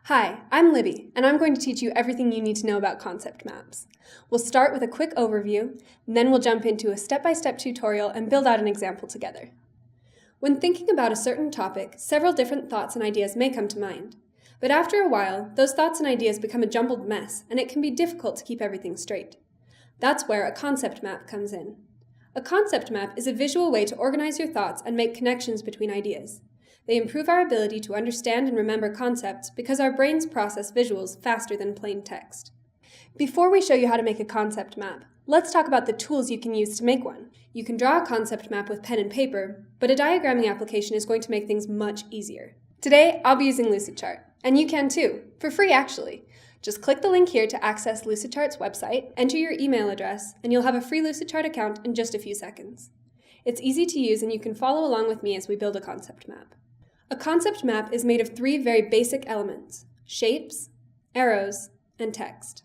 Hi, I'm Libby, and I'm going to teach you everything you need to know about concept maps. We'll start with a quick overview, and then we'll jump into a step-by-step tutorial and build out an example together. When thinking about a certain topic, several different thoughts and ideas may come to mind. But after a while, those thoughts and ideas become a jumbled mess, and it can be difficult to keep everything straight. That's where a concept map comes in. A concept map is a visual way to organize your thoughts and make connections between ideas. They improve our ability to understand and remember concepts because our brains process visuals faster than plain text. Before we show you how to make a concept map, let's talk about the tools you can use to make one. You can draw a concept map with pen and paper, but a diagramming application is going to make things much easier. Today, I'll be using Lucidchart, and you can too, for free actually. Just click the link here to access Lucidchart's website, enter your email address, and you'll have a free Lucidchart account in just a few seconds. It's easy to use and you can follow along with me as we build a concept map. A concept map is made of three very basic elements: shapes, arrows, and text.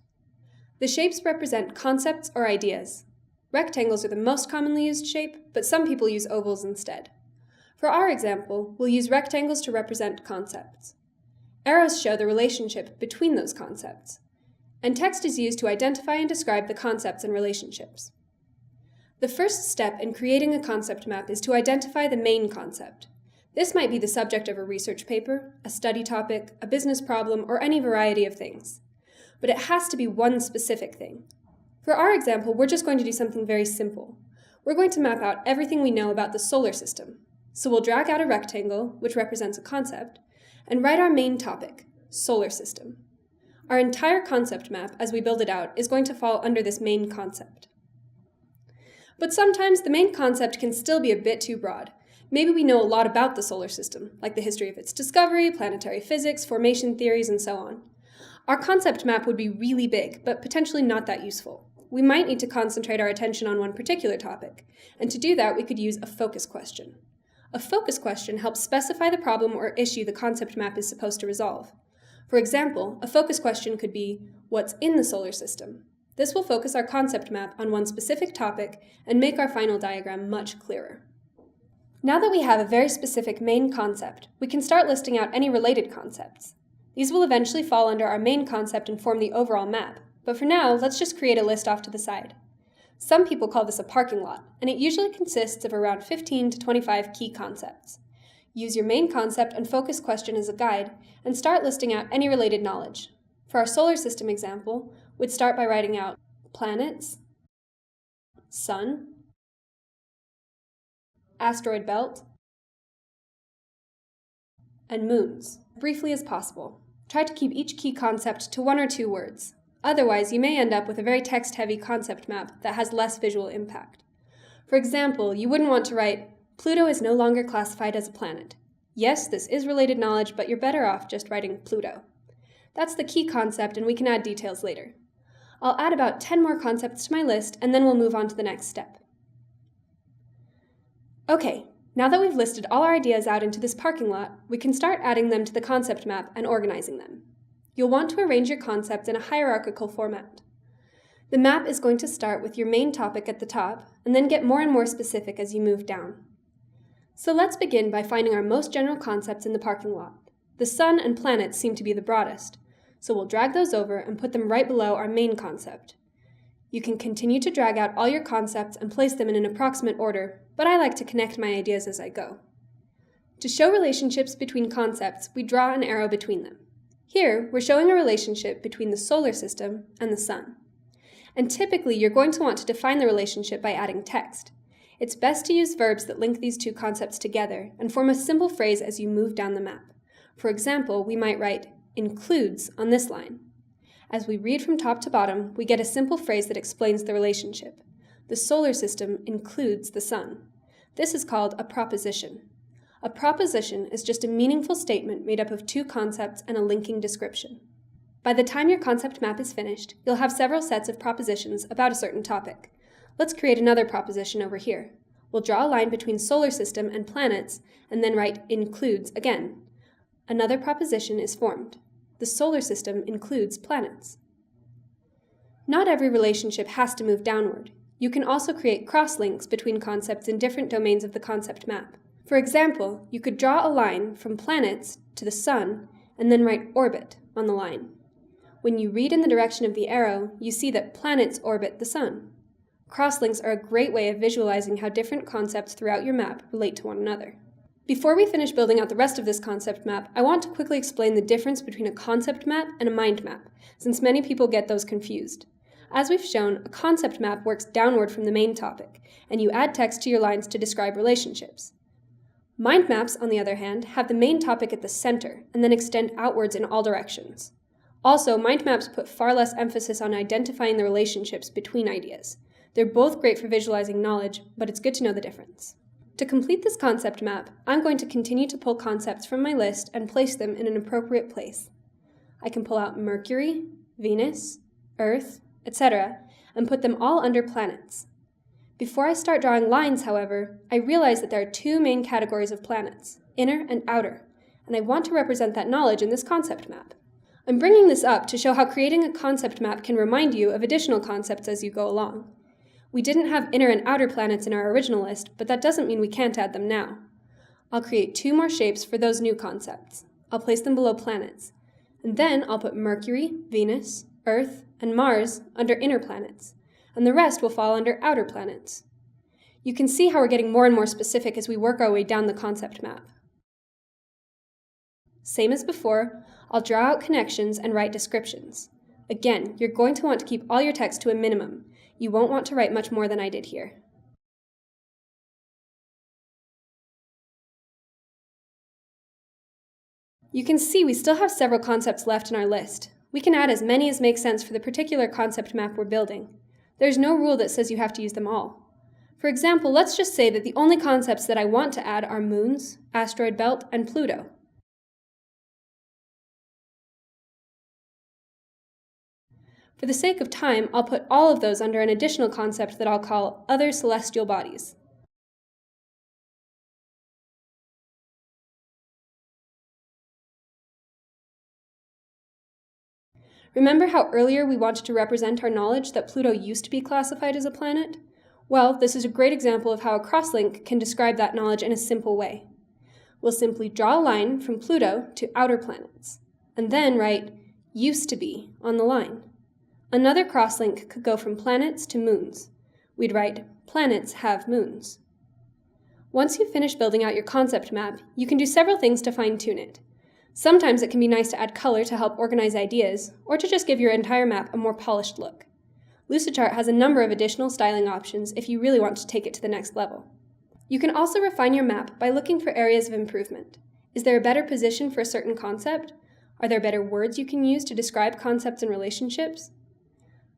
The shapes represent concepts or ideas. Rectangles are the most commonly used shape, but some people use ovals instead. For our example, we'll use rectangles to represent concepts. Arrows show the relationship between those concepts, and text is used to identify and describe the concepts and relationships. The first step in creating a concept map is to identify the main concept. This might be the subject of a research paper, a study topic, a business problem, or any variety of things. But it has to be one specific thing. For our example, we're just going to do something very simple. We're going to map out everything we know about the solar system. So we'll drag out a rectangle, which represents a concept, and write our main topic, solar system. Our entire concept map, as we build it out, is going to fall under this main concept. But sometimes the main concept can still be a bit too broad. Maybe we know a lot about the solar system, like the history of its discovery, planetary physics, formation theories, and so on. Our concept map would be really big, but potentially not that useful. We might need to concentrate our attention on one particular topic, and to do that we could use a focus question. A focus question helps specify the problem or issue the concept map is supposed to resolve. For example, a focus question could be, what's in the solar system? This will focus our concept map on one specific topic and make our final diagram much clearer. Now that we have a very specific main concept, we can start listing out any related concepts. These will eventually fall under our main concept and form the overall map, but for now, let's just create a list off to the side. Some people call this a parking lot, and it usually consists of around 15 to 25 key concepts. Use your main concept and focus question as a guide, and start listing out any related knowledge. For our solar system example, we'd start by writing out planets, sun, asteroid belt, and moons, briefly as possible. Try to keep each key concept to 1 or 2 words. Otherwise, you may end up with a very text-heavy concept map that has less visual impact. For example, you wouldn't want to write, Pluto is no longer classified as a planet. Yes, this is related knowledge, but you're better off just writing Pluto. That's the key concept, and we can add details later. I'll add about 10 more concepts to my list, and then we'll move on to the next step. Okay, now that we've listed all our ideas out into this parking lot, we can start adding them to the concept map and organizing them. You'll want to arrange your concepts in a hierarchical format. The map is going to start with your main topic at the top, and then get more and more specific as you move down. So let's begin by finding our most general concepts in the parking lot. The sun and planets seem to be the broadest, so we'll drag those over and put them right below our main concept. You can continue to drag out all your concepts and place them in an approximate order, but I like to connect my ideas as I go. To show relationships between concepts, we draw an arrow between them. Here, we're showing a relationship between the solar system and the sun. And typically, you're going to want to define the relationship by adding text. It's best to use verbs that link these two concepts together and form a simple phrase as you move down the map. For example, we might write, includes on this line. As we read from top to bottom, we get a simple phrase that explains the relationship. The solar system includes the sun. This is called a proposition. A proposition is just a meaningful statement made up of 2 concepts and a linking description. By the time your concept map is finished, you'll have several sets of propositions about a certain topic. Let's create another proposition over here. We'll draw a line between solar system and planets, and then write includes again. Another proposition is formed. The solar system includes planets. Not every relationship has to move downward. You can also create cross-links between concepts in different domains of the concept map. For example, you could draw a line from planets to the sun and then write orbit on the line. When you read in the direction of the arrow, you see that planets orbit the sun. Crosslinks are a great way of visualizing how different concepts throughout your map relate to one another. Before we finish building out the rest of this concept map, I want to quickly explain the difference between a concept map and a mind map, since many people get those confused. As we've shown, a concept map works downward from the main topic, and you add text to your lines to describe relationships. Mind maps, on the other hand, have the main topic at the center, and then extend outwards in all directions. Also, mind maps put far less emphasis on identifying the relationships between ideas. They're both great for visualizing knowledge, but it's good to know the difference. To complete this concept map, I'm going to continue to pull concepts from my list and place them in an appropriate place. I can pull out Mercury, Venus, Earth, etc., and put them all under planets. Before I start drawing lines, however, I realize that there are two main categories of planets, inner and outer, and I want to represent that knowledge in this concept map. I'm bringing this up to show how creating a concept map can remind you of additional concepts as you go along. We didn't have inner and outer planets in our original list, but that doesn't mean we can't add them now. I'll create two more shapes for those new concepts. I'll place them below planets, and then I'll put Mercury, Venus, Earth, and Mars under inner planets, and the rest will fall under outer planets. You can see how we're getting more and more specific as we work our way down the concept map. Same as before, I'll draw out connections and write descriptions. Again, you're going to want to keep all your text to a minimum. You won't want to write much more than I did here. You can see we still have several concepts left in our list. We can add as many as make sense for the particular concept map we're building. There's no rule that says you have to use them all. For example, let's just say that the only concepts that I want to add are moons, asteroid belt, and Pluto. For the sake of time, I'll put all of those under an additional concept that I'll call other celestial bodies. Remember how earlier we wanted to represent our knowledge that Pluto used to be classified as a planet? Well, this is a great example of how a crosslink can describe that knowledge in a simple way. We'll simply draw a line from Pluto to outer planets, and then write used to be on the line. Another crosslink could go from planets to moons. We'd write, planets have moons. Once you've finished building out your concept map, you can do several things to fine-tune it. Sometimes it can be nice to add color to help organize ideas, or to just give your entire map a more polished look. Lucidchart has a number of additional styling options if you really want to take it to the next level. You can also refine your map by looking for areas of improvement. Is there a better position for a certain concept? Are there better words you can use to describe concepts and relationships?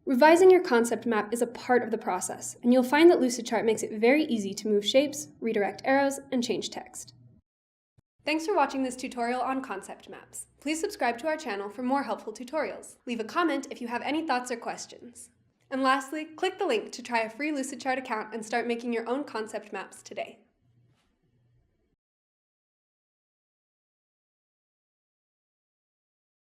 Revising your concept map is a part of the process, and you'll find that Lucidchart makes it very easy to move shapes, redirect arrows, and change text. Thanks for watching this tutorial on concept maps. Please subscribe to our channel for more helpful tutorials. Leave a comment if you have any thoughts or questions. And lastly, click the link to try a free Lucidchart account and start making your own concept maps today.